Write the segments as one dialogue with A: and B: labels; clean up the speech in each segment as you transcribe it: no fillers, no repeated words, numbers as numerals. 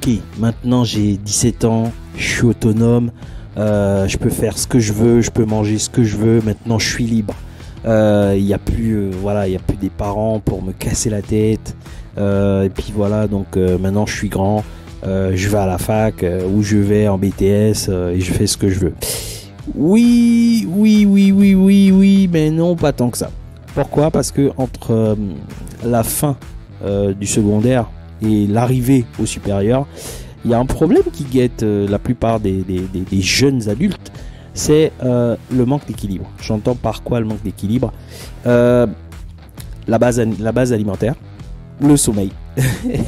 A: ok, maintenant j'ai 17 ans, je suis autonome, je peux faire ce que je veux, je peux manger ce que je veux, maintenant je suis libre. Il n'y a plus, voilà, il y a plus des parents pour me casser la tête. Et puis voilà, donc maintenant je suis grand, je vais à la fac ou je vais en BTS et je fais ce que je veux. Oui, mais non, pas tant que ça. Pourquoi? Parce que entre la fin du secondaire et l'arrivée au supérieur, il y a un problème qui guette la plupart des jeunes adultes, c'est le manque d'équilibre. J'entends par quoi le manque d'équilibre? La base alimentaire, le sommeil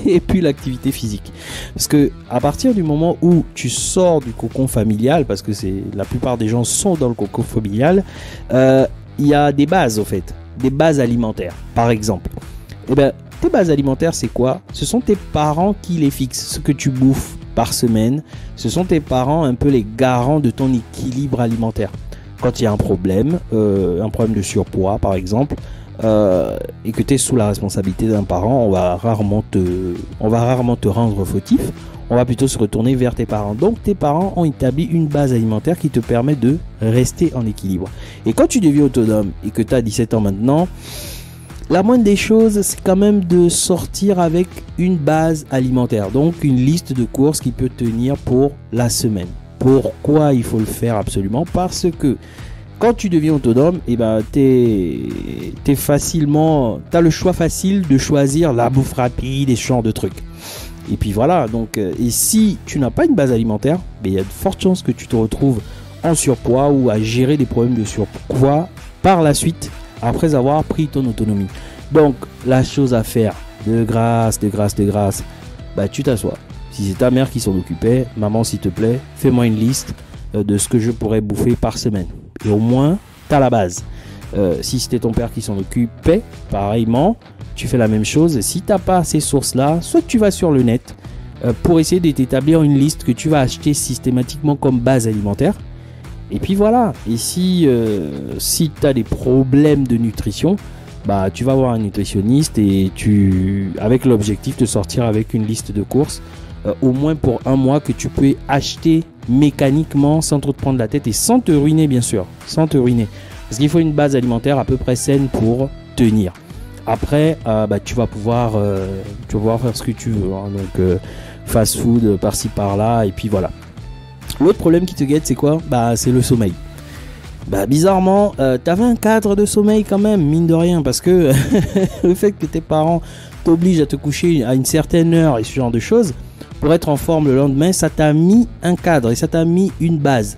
A: et puis l'activité physique. Parce que à partir du moment où tu sors du cocon familial, parce que la plupart des gens sont dans le cocon familial, il y a des bases au fait, des bases alimentaires. Par exemple, eh ben, tes bases alimentaires, c'est quoi? Ce sont tes parents qui les fixent, ce que tu bouffes par semaine. Ce sont tes parents un peu les garants de ton équilibre alimentaire. Quand il y a un problème de surpoids par exemple, et que tu es sous la responsabilité d'un parent, on va rarement te rendre fautif. On va plutôt se retourner vers tes parents. Donc tes parents ont établi une base alimentaire qui te permet de rester en équilibre. Et quand tu deviens autonome et que tu as 17 ans maintenant, la moindre des choses, c'est quand même de sortir avec une base alimentaire. Donc une liste de courses qui peut tenir pour la semaine. Pourquoi il faut le faire absolument? Parce que quand tu deviens autonome, eh ben, t'as le choix facile de choisir la bouffe rapide et ce genre de trucs. Et puis voilà, donc, et si tu n'as pas une base alimentaire, ben, il y a de fortes chances que tu te retrouves en surpoids ou à gérer des problèmes de surpoids par la suite, après avoir pris ton autonomie. Donc, la chose à faire, de grâce, bah, tu t'assois. Si c'est ta mère qui s'en occupait, maman, s'il te plaît, fais-moi une liste de ce que je pourrais bouffer par semaine. Et au moins, tu as la base. Si c'était ton père qui s'en occupait, pareillement, tu fais la même chose. Et si tu n'as pas ces sources-là, soit tu vas sur le net pour essayer de t'établir une liste que tu vas acheter systématiquement comme base alimentaire. Et puis voilà. Et si tu as des problèmes de nutrition, bah, tu vas voir un nutritionniste et avec l'objectif de sortir avec une liste de courses, au moins pour un mois, que tu peux acheter mécaniquement sans trop te prendre la tête et sans te ruiner, bien sûr, sans te ruiner. Parce qu'il faut une base alimentaire à peu près saine pour tenir. Après, bah, tu vas pouvoir faire ce que tu veux, hein. Donc fast food par-ci par-là, et puis voilà. L'autre problème qui te guette, c'est quoi? Bah, c'est le sommeil. Bah, bizarrement, t'avais un cadre de sommeil quand même, mine de rien, parce que le fait que tes parents t'obligent à te coucher à une certaine heure et ce genre de choses, pour être en forme le lendemain, ça t'a mis un cadre et ça t'a mis une base.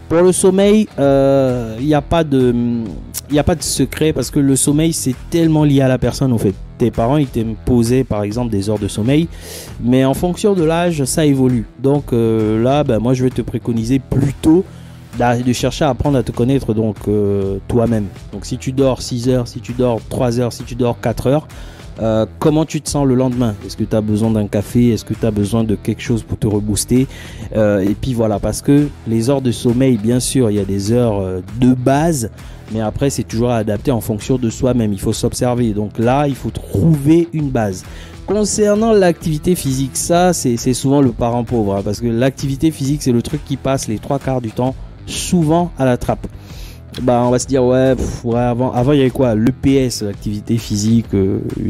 A: Pour le sommeil, il n'y a pas de secret, parce que le sommeil, c'est tellement lié à la personne en fait. Tes parents, ils t'imposaient par exemple des heures de sommeil, mais en fonction de l'âge, ça évolue. Donc là, ben, moi, je vais te préconiser plutôt de chercher à apprendre à te connaître donc toi-même. Donc si tu dors 6 heures, si tu dors 3 heures, si tu dors 4 heures, comment tu te sens le lendemain? Est-ce que tu as besoin d'un café? Est-ce que tu as besoin de quelque chose pour te rebooster? Et puis voilà, parce que les heures de sommeil, bien sûr, il y a des heures de base, mais après c'est toujours adapté en fonction de soi-même. Il faut s'observer. Donc là, il faut trouver une base. Concernant l'activité physique, ça c'est souvent le parent pauvre, hein, parce que l'activité physique, c'est le truc qui passe les 3/4 du temps souvent à la trappe. Bah, on va se dire ouais, avant il y avait quoi, l'EPS, l'activité physique,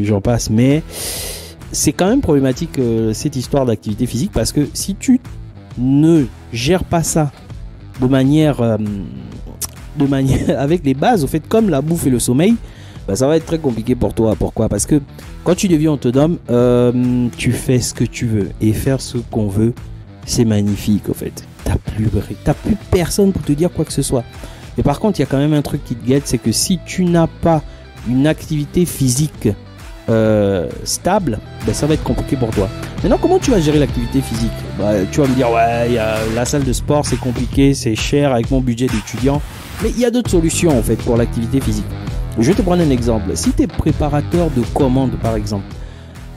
A: j'en passe, mais c'est quand même problématique cette histoire d'activité physique, parce que si tu ne gères pas ça de manière avec les bases au fait, comme la bouffe et le sommeil, bah, ça va être très compliqué pour toi. Pourquoi? Parce que quand tu deviens autonome, tu fais ce que tu veux, et faire ce qu'on veut, c'est magnifique au fait. T'as plus personne pour te dire quoi que ce soit. Et par contre, il y a quand même un truc qui te guette, c'est que si tu n'as pas une activité physique stable, ben ça va être compliqué pour toi. Maintenant, comment tu vas gérer l'activité physique? Bah, tu vas me dire, ouais, la salle de sport, c'est compliqué, c'est cher avec mon budget d'étudiant. Mais il y a d'autres solutions en fait pour l'activité physique. Je vais te prendre un exemple. Si tu es préparateur de commandes, par exemple,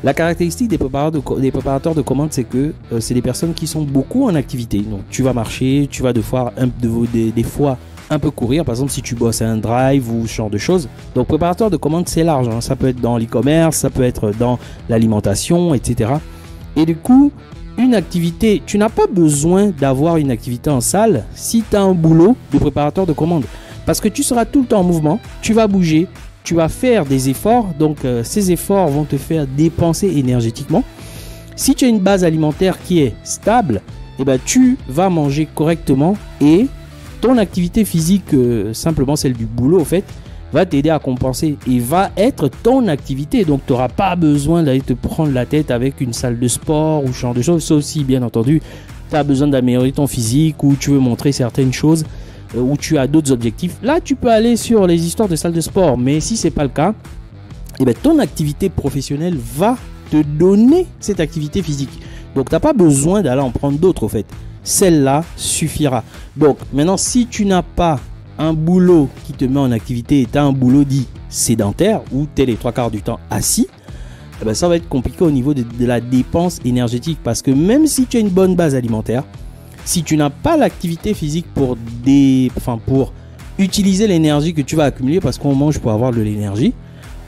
A: la caractéristique des préparateurs de commandes, c'est que c'est des personnes qui sont beaucoup en activité. Donc, tu vas marcher, tu vas des fois un peu courir, par exemple si tu bosses à un drive ou ce genre de choses. Donc préparateur de commandes, c'est large, hein. Ça peut être dans l'e-commerce, ça peut être dans l'alimentation, etc. Et du coup, une activité, tu n'as pas besoin d'avoir une activité en salle si tu as un boulot de préparateur de commandes. Parce que tu seras tout le temps en mouvement, tu vas bouger, tu vas faire des efforts. Donc, ces efforts vont te faire dépenser énergétiquement. Si tu as une base alimentaire qui est stable, eh ben, tu vas manger correctement et ton activité physique, simplement celle du boulot, en fait, va t'aider à compenser et va être ton activité. Donc, tu n'auras pas besoin d'aller te prendre la tête avec une salle de sport ou ce genre de choses. Sauf si, bien entendu, tu as besoin d'améliorer ton physique ou tu veux montrer certaines choses ou tu as d'autres objectifs. Là, tu peux aller sur les histoires de salle de sport. Mais si ce n'est pas le cas, eh bien, ton activité professionnelle va te donner cette activité physique. Donc, tu n'as pas besoin d'aller en prendre d'autres, au fait. Celle-là suffira. Donc, maintenant, si tu n'as pas un boulot qui te met en activité et tu as un boulot dit sédentaire où tu es les 3/4 du temps assis, eh ben ça va être compliqué au niveau de la dépense énergétique parce que même si tu as une bonne base alimentaire, si tu n'as pas l'activité physique pour utiliser l'énergie que tu vas accumuler parce qu'on mange pour avoir de l'énergie,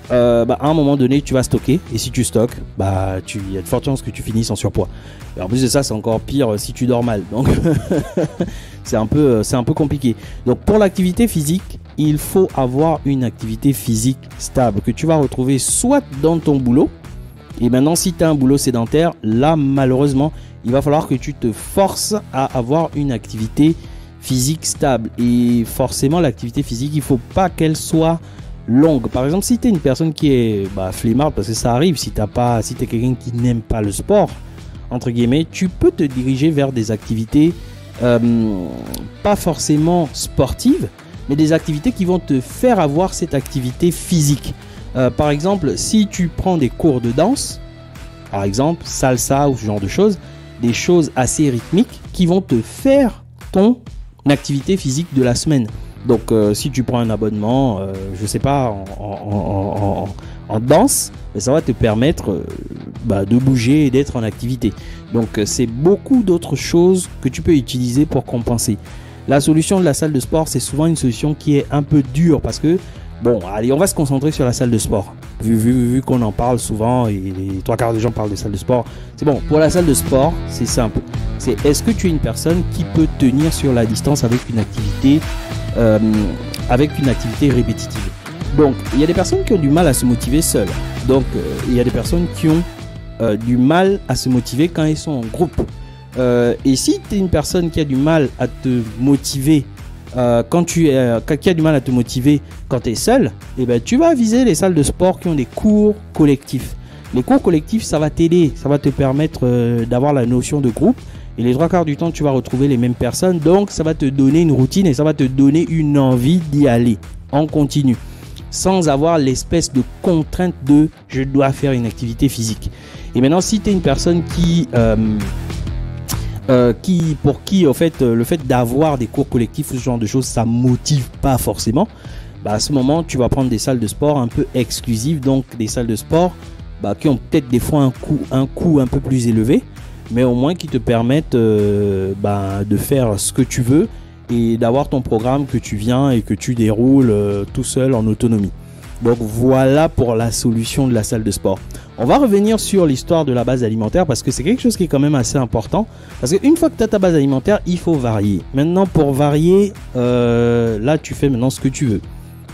A: à un moment donné tu vas stocker et si tu stockes, il y a de fortes chances que tu finisses en surpoids. Et en plus de ça, c'est encore pire si tu dors mal. Donc c'est un peu compliqué. Donc pour l'activité physique, il faut avoir une activité physique stable que tu vas retrouver soit dans ton boulot. Et maintenant, si tu as un boulot sédentaire, là malheureusement, il va falloir que tu te forces à avoir une activité physique stable. Et forcément, l'activité physique, il ne faut pas qu'elle soit longue. Par exemple, si tu es une personne qui est flemmarde, parce que ça arrive, si tu es quelqu'un qui n'aime pas le sport, entre guillemets, tu peux te diriger vers des activités pas forcément sportives, mais des activités qui vont te faire avoir cette activité physique. Par exemple, si tu prends des cours de danse, par exemple salsa ou ce genre de choses, des choses assez rythmiques qui vont te faire ton activité physique de la semaine. Donc si tu prends un abonnement, je sais pas, en danse, ça va te permettre de bouger et d'être en activité. Donc c'est beaucoup d'autres choses que tu peux utiliser pour compenser. La solution de la salle de sport, c'est souvent une solution qui est un peu dure parce que, bon, allez, on va se concentrer sur la salle de sport. Vu qu'on en parle souvent et les 3/4 des gens parlent de salle de sport, c'est bon. Pour la salle de sport, c'est simple. C'est est-ce que tu es une personne qui peut tenir sur la distance avec une activité répétitive. Donc, il y a des personnes qui ont du mal à se motiver seules. Donc, il y a des personnes qui ont du mal à se motiver quand ils sont en groupe. Et si tu es une personne qui a du mal à te motiver qui a du mal à te motiver quand tu es seul, eh ben, tu vas viser les salles de sport qui ont des cours collectifs. Les cours collectifs, ça va t'aider, ça va te permettre d'avoir la notion de groupe. Et les 3/4 du temps, tu vas retrouver les mêmes personnes. Donc, ça va te donner une routine et ça va te donner une envie d'y aller en continu. Sans avoir l'espèce de contrainte de « je dois faire une activité physique ». Et maintenant, si tu es une personne pour qui, en fait, le fait d'avoir des cours collectifs, ce genre de choses, ça motive pas forcément, à ce moment, tu vas prendre des salles de sport un peu exclusives. Donc, des salles de sport qui ont peut-être des fois un coût un peu plus élevé, mais au moins qui te permettent de faire ce que tu veux et d'avoir ton programme que tu viens et que tu déroules tout seul en autonomie. Donc voilà pour la solution de la salle de sport. On va revenir sur l'histoire de la base alimentaire parce que c'est quelque chose qui est quand même assez important. Parce qu'une fois que tu as ta base alimentaire, il faut varier. Maintenant, pour varier, là tu fais maintenant ce que tu veux.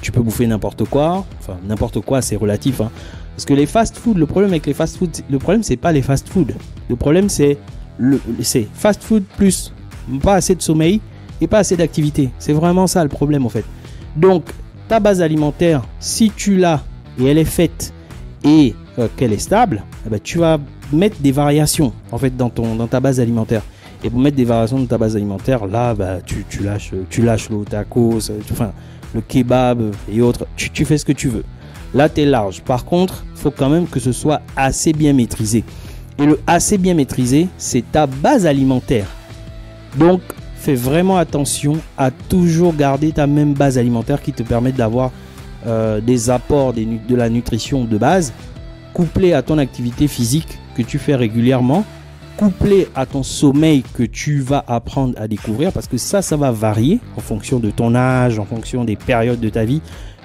A: Tu peux bouffer n'importe quoi. Enfin, n'importe quoi, c'est relatif, hein. Parce que les fast-food, le problème avec les fast-food, c'est pas les fast-food. Le problème, c'est fast-food plus pas assez de sommeil et pas assez d'activité. C'est vraiment ça le problème, en fait. Donc, ta base alimentaire, si tu l'as et elle est faite et qu'elle est stable, tu vas mettre des variations, en fait, dans ta base alimentaire. Et pour mettre des variations dans ta base alimentaire, là, tu lâches le tacos, le kebab et autres. Tu fais ce que tu veux. Là, tu es large. Par contre, il faut quand même que ce soit assez bien maîtrisé. Et le assez bien maîtrisé, c'est ta base alimentaire. Donc, fais vraiment attention à toujours garder ta même base alimentaire qui te permet d'avoir des apports, de la nutrition de base, couplé à ton activité physique que tu fais régulièrement, couplé à ton sommeil que tu vas apprendre à découvrir, parce que ça va varier en fonction de ton âge, en fonction des périodes de ta vie.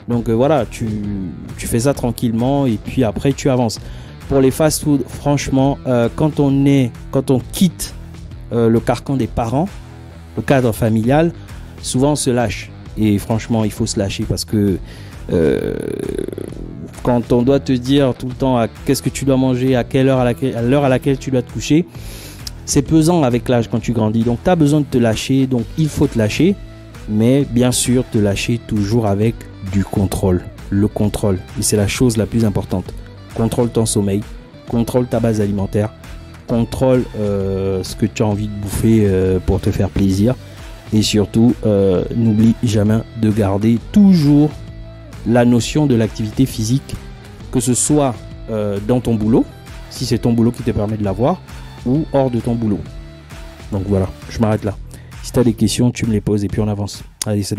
A: Donc voilà, tu fais ça tranquillement et puis après tu avances. pour les fast-food, franchement, quand on quitte le carcan des parents, le cadre familial, souvent on se lâche. Et franchement, il faut se lâcher parce que quand on doit te dire tout le temps qu'est-ce que tu dois manger, à l'heure à laquelle tu dois te coucher, c'est pesant avec l'âge quand tu grandis. Donc, tu as besoin de te lâcher. Donc, il faut te lâcher. Mais bien sûr, te lâcher toujours avec du contrôle. Le contrôle. Et c'est la chose la plus importante. Contrôle ton sommeil. Contrôle ta base alimentaire. Contrôle ce que tu as envie de bouffer pour te faire plaisir. Et surtout, n'oublie jamais de garder toujours la notion de l'activité physique, que ce soit dans ton boulot, si c'est ton boulot qui te permet de l'avoir, ou hors de ton boulot. Donc voilà, je m'arrête là. Si tu as des questions, tu me les poses et puis on avance. Allez, salut.